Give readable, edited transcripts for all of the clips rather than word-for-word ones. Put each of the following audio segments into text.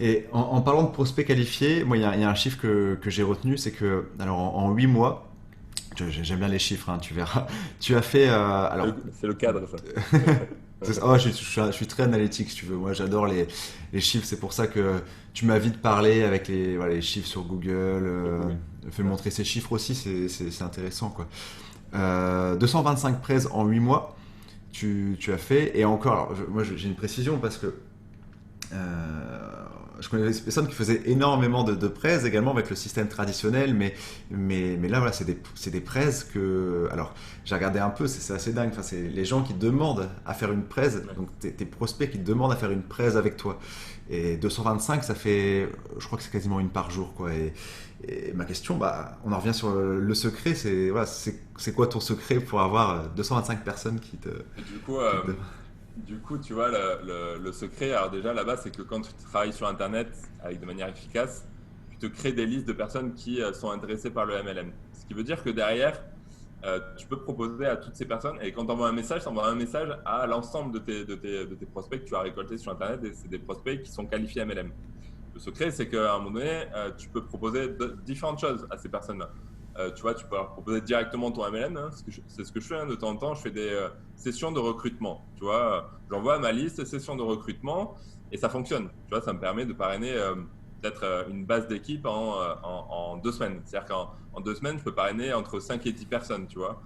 Et en parlant de prospects qualifiés, moi, il y a un chiffre que j'ai retenu, c'est que, alors, en 8 mois, j'aime bien les chiffres, hein, tu verras, tu as fait, alors, C'est le cadre, ça. oh, je suis très analytique, si tu veux. Moi, j'adore les chiffres, c'est pour ça que tu m'as vite parlé avec voilà, les chiffres sur Google, Sur Google. fais Ouais. montrer ces chiffres aussi, c'est intéressant, quoi. 225 prêts en 8 mois, tu as fait, et encore, alors, moi, j'ai une précision parce que je connais des personnes qui faisaient énormément de prêts également avec le système traditionnel, mais là, voilà, c'est des prêts que. Alors, j'ai regardé un peu, c'est assez dingue. Enfin, c'est les gens qui demandent à faire une presse, Ouais. donc tes prospects qui te demandent à faire une presse avec toi. Et 225, ça fait. Je crois que c'est quasiment une par jour, quoi. Et ma question, bah, on en revient sur le secret, c'est voilà, c'est quoi ton secret pour avoir 225 personnes Et du coup, qui te... tu vois, le secret, alors déjà là-bas, c'est que quand tu travailles sur Internet avec de manière efficace, tu te crées des listes de personnes qui sont intéressées par le MLM. Ce qui veut dire que derrière, tu peux proposer à toutes ces personnes, et quand tu envoies un message, tu envoies un message à l'ensemble de tes prospects que tu as récoltés sur Internet, et c'est des prospects qui sont qualifiés MLM. Le secret, c'est qu'à un moment donné, tu peux proposer différentes choses à ces personnes-là. Tu vois, tu peux leur proposer directement ton MLM. Hein, c'est ce que je fais hein, de temps en temps. Je fais des sessions de recrutement. Tu vois, j'envoie ma liste sessions de recrutement et ça fonctionne. Tu vois, ça me permet de parrainer peut-être une base d'équipe en 2 semaines. C'est-à-dire qu'en 2 semaines, je peux parrainer entre 5 et 10 personnes. Tu vois,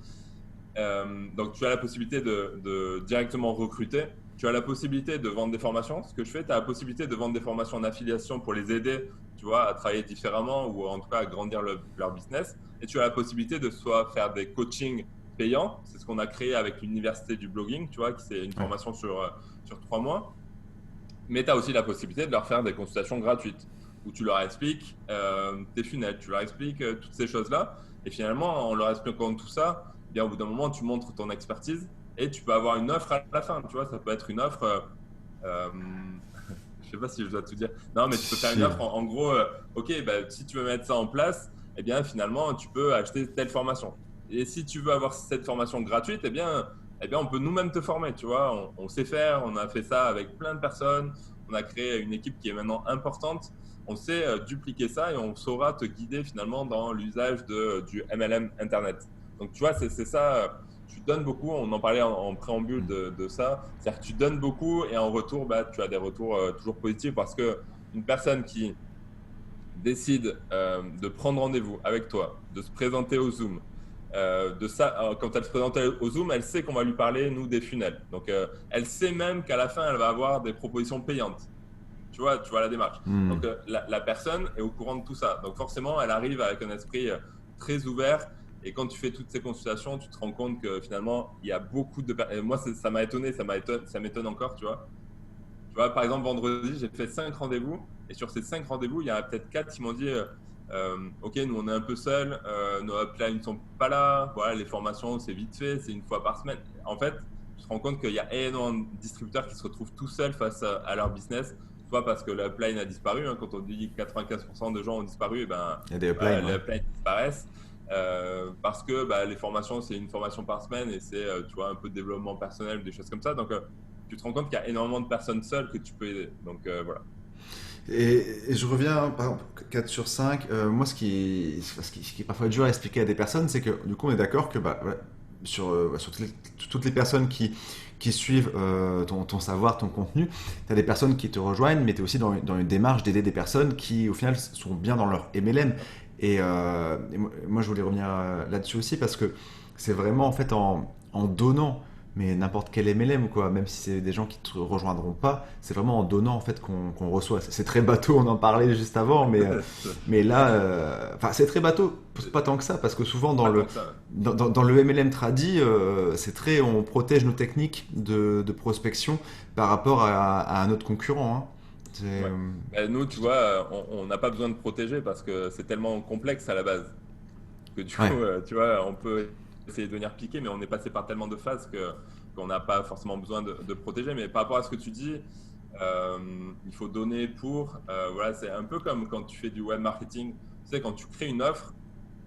donc, tu as la possibilité de directement recruter. Tu as la possibilité de vendre des formations. Ce que je fais, tu as la possibilité de vendre des formations en affiliation pour les aider, tu vois, à travailler différemment ou en tout cas à grandir leur business. Et tu as la possibilité de soit faire des coachings payants. C'est ce qu'on a créé avec l'université du blogging, tu vois, qui c'est une Ouais. formation sur 3 mois. Mais tu as aussi la possibilité de leur faire des consultations gratuites où tu leur expliques tes funnels, tu leur expliques toutes ces choses-là. Et finalement, en leur expliquant tout ça, eh bien, au bout d'un moment, tu montres ton expertise et tu peux avoir une offre à la fin. Tu vois, ça peut être une offre. Euh, je sais pas si je dois tout dire. Non, mais tu peux faire une Si. offre en gros. Ok, bah, si tu veux mettre ça en place, eh bien, finalement, tu peux acheter telle formation. Et si tu veux avoir cette formation gratuite, eh bien, on peut nous-mêmes te former. Tu vois, on sait faire. On a fait ça avec plein de personnes. On a créé une équipe qui est maintenant importante. On sait dupliquer ça et on saura te guider finalement dans l'usage du MLM Internet. Donc, tu vois, c'est ça. Tu donnes beaucoup, on en parlait en préambule de ça, c'est-à-dire que tu donnes beaucoup et en retour, bah, tu as des retours toujours positifs parce qu'une personne qui décide de prendre rendez-vous avec toi, de se présenter au Zoom, quand elle se présente au Zoom, elle sait qu'on va lui parler, nous, des funnels. Donc, elle sait même qu'à la fin, elle va avoir des propositions payantes. Tu vois la démarche. Hmm. Donc, la personne est au courant de tout ça. Donc, forcément, elle arrive avec un esprit très ouvert. Et quand tu fais toutes ces consultations, tu te rends compte que finalement, il y a beaucoup de personnes. Moi, ça m'a étonné, ça m'étonne encore, tu vois. Tu vois, par exemple, vendredi, j'ai fait 5 rendez-vous. Et sur ces 5 rendez-vous, il y en a peut-être 4 qui m'ont dit Ok, nous, on est un peu seuls, nos uplines ne sont pas là. Voilà, les formations, c'est vite fait, c'est une fois par semaine. En fait, tu te rends compte qu'il y a énormément de distributeurs qui se retrouvent tout seuls face à leur business, soit parce que l'upline a disparu. Hein, quand on dit que 95% de gens ont disparu, eh ben, Il y a des voilà, uplines, les ouais. uplines disparaissent. Parce que bah, les formations, c'est une formation par semaine et c'est tu vois, un peu de développement personnel, des choses comme ça. Donc, tu te rends compte qu'il y a énormément de personnes seules que tu peux aider. Donc voilà. Et je reviens, par exemple, 4 sur 5. Moi, ce qui est parfois dur à expliquer à des personnes, c'est que du coup, on est d'accord que bah, ouais, sur toutes les personnes qui suivent ton savoir, ton contenu, tu as des personnes qui te rejoignent, mais tu es aussi dans une démarche d'aider des personnes qui, au final, sont bien dans leur MLM. Et moi, je voulais revenir là-dessus aussi parce que c'est vraiment en fait en donnant, mais n'importe quel MLM, quoi, même si c'est des gens qui te rejoindront pas, c'est vraiment en donnant en fait qu'on reçoit. C'est très bateau, on en parlait juste avant, mais là, enfin, c'est très bateau, pas tant que ça, parce que souvent dans Pas le, tant que ça. dans le MLM tradi, c'est très, on protège nos techniques de prospection par rapport à un autre concurrent, hein. C'est, Ouais. Ben, nous, tu vois, on n'a pas besoin de protéger parce que c'est tellement complexe à la base que du coup, ouais, tu vois, on peut essayer de venir piquer, mais on est passé par tellement de phases qu'on n'a pas forcément besoin de protéger. Mais par rapport à ce que tu dis, il faut donner pour. Voilà, c'est un peu comme quand tu fais du web marketing. Tu sais, quand tu crées une offre,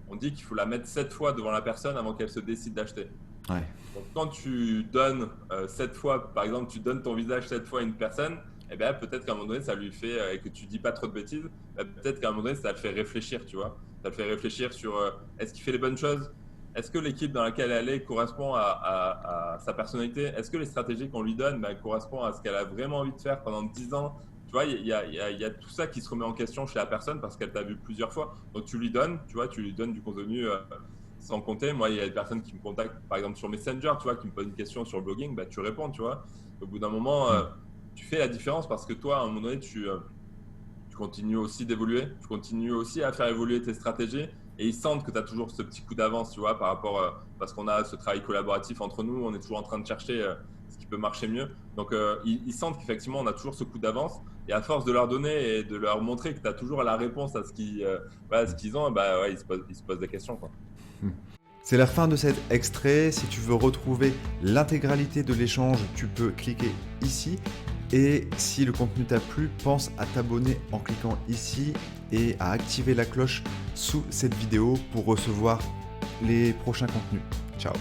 on dit qu'il faut la mettre 7 fois devant la personne avant qu'elle se décide d'acheter. ouais, Donc, quand tu donnes 7 fois, par exemple, tu donnes ton visage 7 fois à une personne, et ben peut-être qu'à un moment donné, ça lui fait, et que tu dis pas trop de bêtises, peut-être qu'à un moment donné, ça le fait réfléchir, tu vois. Ça le fait réfléchir sur est-ce qu'il fait les bonnes choses? Est-ce que l'équipe dans laquelle elle est correspond à sa personnalité? Est-ce que les stratégies qu'on lui donne correspondent à ce qu'elle a vraiment envie de faire pendant 10 ans? Tu vois, il y a tout ça qui se remet en question chez la personne parce qu'elle t'a vu plusieurs fois. Donc tu lui donnes, tu vois, tu lui donnes du contenu sans compter. Moi, il y a des personnes qui me contactent, par exemple sur Messenger, tu vois, qui me posent une question sur le blogging, tu réponds, tu vois. Au bout d'un moment, tu fais la différence parce que toi, à un moment donné, tu continues aussi d'évoluer, tu continues aussi à faire évoluer tes stratégies et ils sentent que tu as toujours ce petit coup d'avance, tu vois, par rapport, parce qu'on a ce travail collaboratif entre nous, on est toujours en train de chercher ce qui peut marcher mieux. Donc, ils sentent qu'effectivement, on a toujours ce coup d'avance et à force de leur donner et de leur montrer que tu as toujours la réponse à ce qu'ils ont, ouais, ils se posent des questions, quoi. C'est la fin de cet extrait. Si tu veux retrouver l'intégralité de l'échange, tu peux cliquer ici. Et si le contenu t'a plu, pense à t'abonner en cliquant ici et à activer la cloche sous cette vidéo pour recevoir les prochains contenus. Ciao!